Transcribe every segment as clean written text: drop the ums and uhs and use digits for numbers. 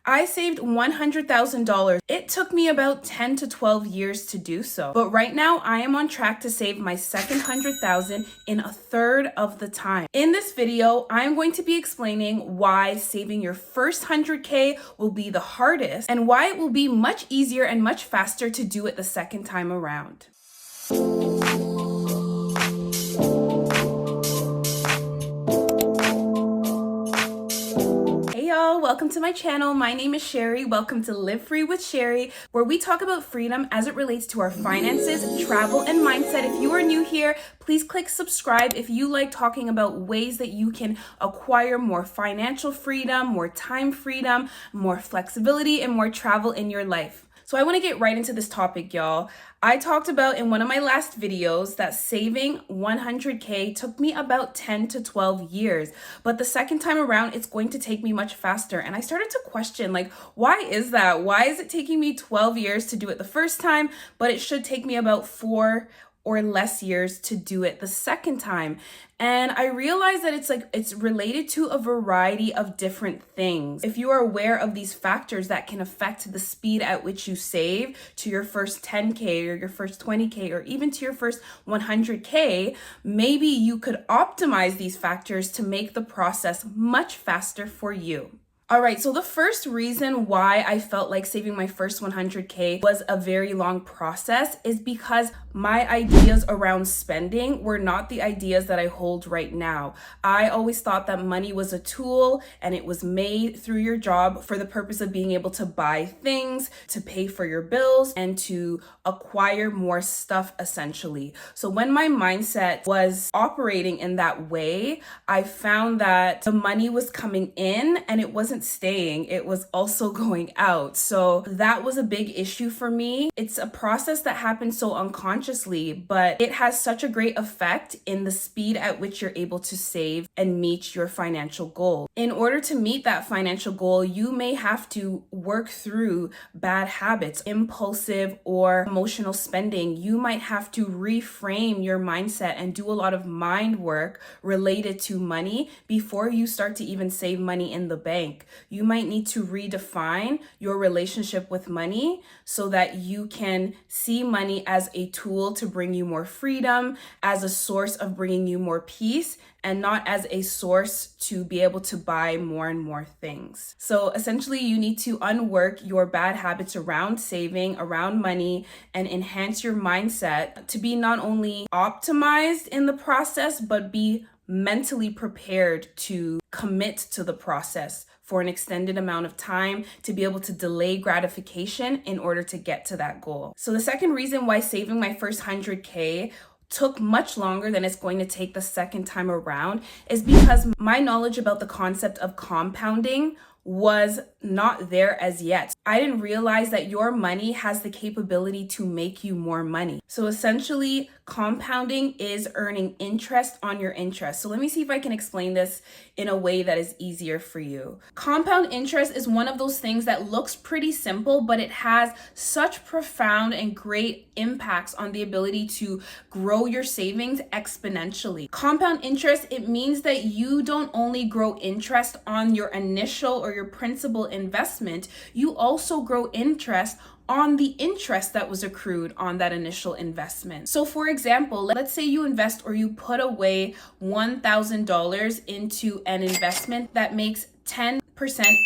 I saved $100,000. It took me about 10 to 12 years to do so. But right now I am on track to save my second 100,000 in a third of the time. In this video, I'm going to be explaining why saving your first 100K will be the hardest and why it will be much easier and much faster to do it the second time around. Welcome to my channel. My name is Sherry. Welcome to Live Free with Sherry, where we talk about freedom as it relates to our finances, travel, and mindset. If you are new here, please click subscribe if you like talking about ways that you can acquire more financial freedom, more time freedom, more flexibility, and more travel in your life. So I want to get right into this topic, y'all. I talked about in one of my last videos that saving 100K took me about 10 to 12 years, but the second time around, it's going to take me much faster. And I started to question, why is that? Why is it taking me 12 years to do it the first time, but it should take me about 4 or less years to do it the second time? And I realized that it's related to a variety of different things. If you are aware of these factors that can affect the speed at which you save to your first 10K or your first 20K or even to your first 100K, maybe you could optimize these factors to make the process much faster for you. All right, so the first reason why I felt like saving my first 100K was a very long process is because my ideas around spending were not the ideas that I hold right now. I always thought that money was a tool and it was made through your job for the purpose of being able to buy things, to pay for your bills, and to acquire more stuff essentially. So when my mindset was operating in that way, I found that the money was coming in and it wasn't staying, it was also going out. So that was a big issue for me. It's a process that happens so unconsciously, but it has such a great effect in the speed at which you're able to save and meet your financial goal. In order to meet that financial goal, you may have to work through bad habits, impulsive or emotional spending. You might have to reframe your mindset and do a lot of mind work related to money before you start to even save money in the bank. You might need to redefine your relationship with money so that you can see money as a tool to bring you more freedom, as a source of bringing you more peace, and not as a source to be able to buy more and more things. So essentially, you need to unwork your bad habits around saving, around money, and enhance your mindset to be not only optimized in the process, but be mentally prepared to commit to the process for an extended amount of time, to be able to delay gratification in order to get to that goal. So the second reason why saving my first 100K took much longer than it's going to take the second time around is because my knowledge about the concept of compounding was not there as yet. I didn't realize that your money has the capability to make you more money. So essentially, compounding is earning interest on your interest. So let me see if I can explain this in a way that is easier for you. Compound interest is one of those things that looks pretty simple, but it has such profound and great impacts on the ability to grow your savings exponentially. Compound interest, it means that you don't only grow interest on your initial or your principal investment, you also grow interest on the interest that was accrued on that initial investment. So for example, let's say you invest or you put away $1,000 into an investment that makes 10%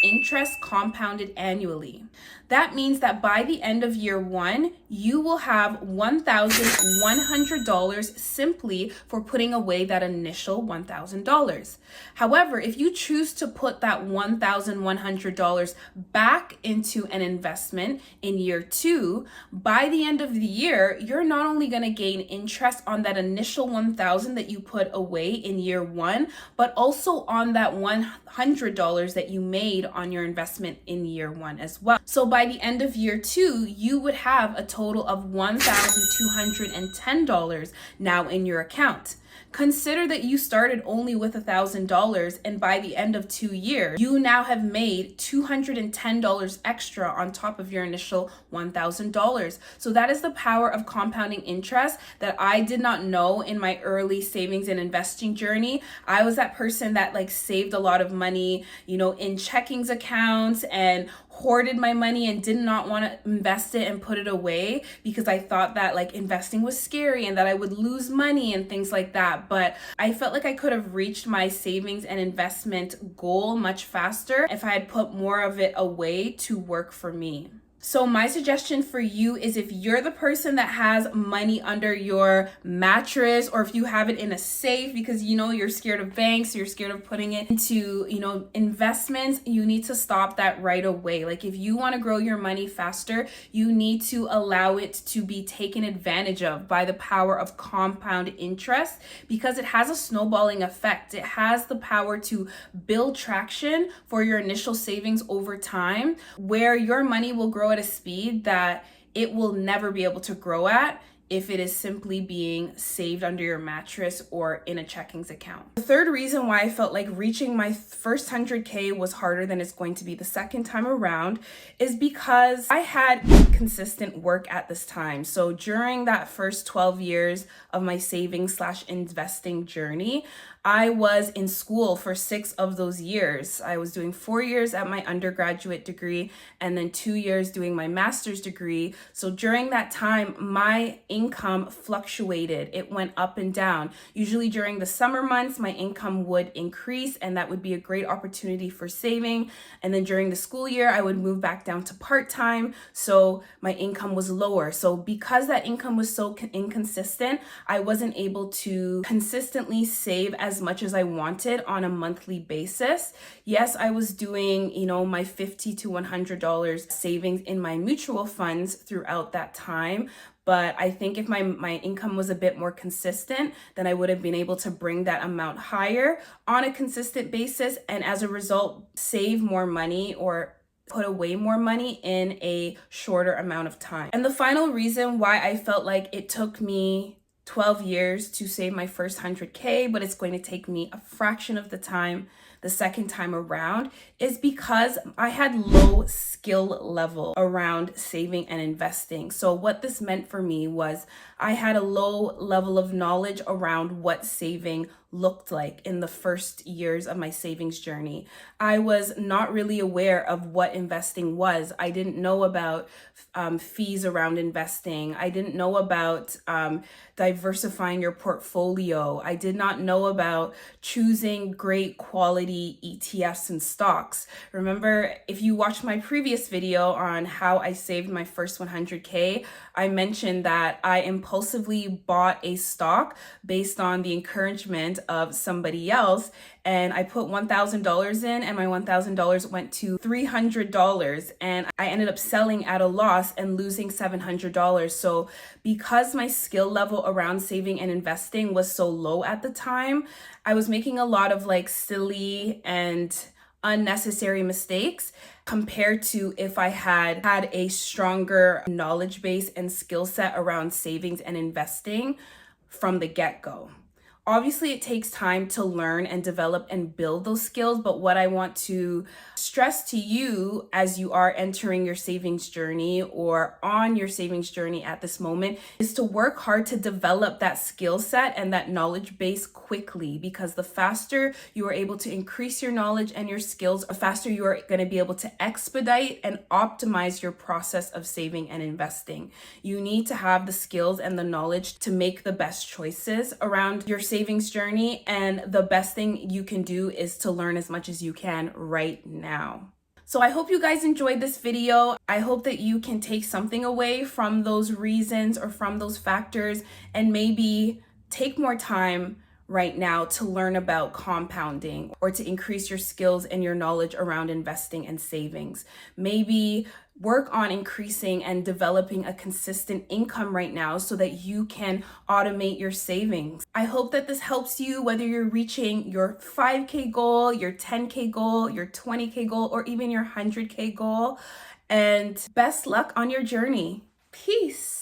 interest compounded annually. That means that by the end of year one, you will have $1,100 simply for putting away that initial $1,000. However, if you choose to put that $1,100 back into an investment in year two, by the end of the year, you're not only going to gain interest on that initial $1,000 that you put away in year one, but also on that $100 that you made on your investment in year one as well. So by the end of year two, you would have a total of $1,210 now in your account. Consider that you started only with $1,000, and by the end of 2 years, you now have made $210 extra on top of your initial $1,000. So that is the power of compounding interest that I did not know in my early savings and investing journey. I was that person that saved a lot of money, in checkings accounts and hoarded my money and did not want to invest it and put it away because I thought that like investing was scary and that I would lose money and things like that. But I felt like I could have reached my savings and investment goal much faster if I had put more of it away to work for me. So my suggestion for you is, if you're the person that has money under your mattress, or if you have it in a safe because you're scared of banks, you're scared of putting it into, investments, you need to stop that right away. Like, if you want to grow your money faster, you need to allow it to be taken advantage of by the power of compound interest, because it has a snowballing effect. It has the power to build traction for your initial savings over time, where your money will grow at a speed that it will never be able to grow at if it is simply being saved under your mattress or in a checkings account. The third reason why I felt like reaching my first 100K was harder than it's going to be the second time around is because I had consistent work at this time. So during that first 12 years of my savings/investing journey, I was in school for 6 of those years. I was doing 4 years at my undergraduate degree and then 2 years doing my master's degree. So during that time, my income fluctuated. It went up and down. Usually during the summer months, my income would increase, and that would be a great opportunity for saving. And then during the school year, I would move back down to part-time. So my income was lower. So because that income was so inconsistent, I wasn't able to consistently save as much as I wanted on a monthly basis. Yes, I was doing, my $50 to $100 savings in my mutual funds throughout that time. But I think if my income was a bit more consistent, then I would have been able to bring that amount higher on a consistent basis, and as a result, save more money or put away more money in a shorter amount of time. And the final reason why I felt like it took me 12 years to save my first 100K, but it's going to take me a fraction of the time the second time around, is because I had low skill level around saving and investing. So what this meant for me was I had a low level of knowledge around what saving looked like in the first years of my savings journey. I was not really aware of what investing was. I didn't know about fees around investing. I didn't know about diversifying your portfolio. I did not know about choosing great quality ETFs and stocks. Remember, if you watched my previous video on how I saved my first 100K, I mentioned that I impulsively bought a stock based on the encouragement of somebody else, and I put $1,000 in, and my $1,000 went to $300, and I ended up selling at a loss and losing $700. So because my skill level around saving and investing was so low at the time, I was making a lot of like silly and unnecessary mistakes compared to if I had a stronger knowledge base and skill set around savings and investing from the get-go. Obviously, it takes time to learn and develop and build those skills, but what I want to stress to you as you are entering your savings journey or on your savings journey at this moment is to work hard to develop that skill set and that knowledge base quickly, because the faster you are able to increase your knowledge and your skills, the faster you are going to be able to expedite and optimize your process of saving and investing. You need to have the skills and the knowledge to make the best choices around your savings journey, and the best thing you can do is to learn as much as you can right now. So I hope you guys enjoyed this video. I hope that you can take something away from those reasons or from those factors, and maybe take more time right now to learn about compounding or to increase your skills and your knowledge around investing and savings. Maybe work on increasing and developing a consistent income right now so that you can automate your savings. I hope that this helps you, whether you're reaching your 5K goal, your 10K goal, your 20K goal, or even your 100K goal. And best luck on your journey. Peace.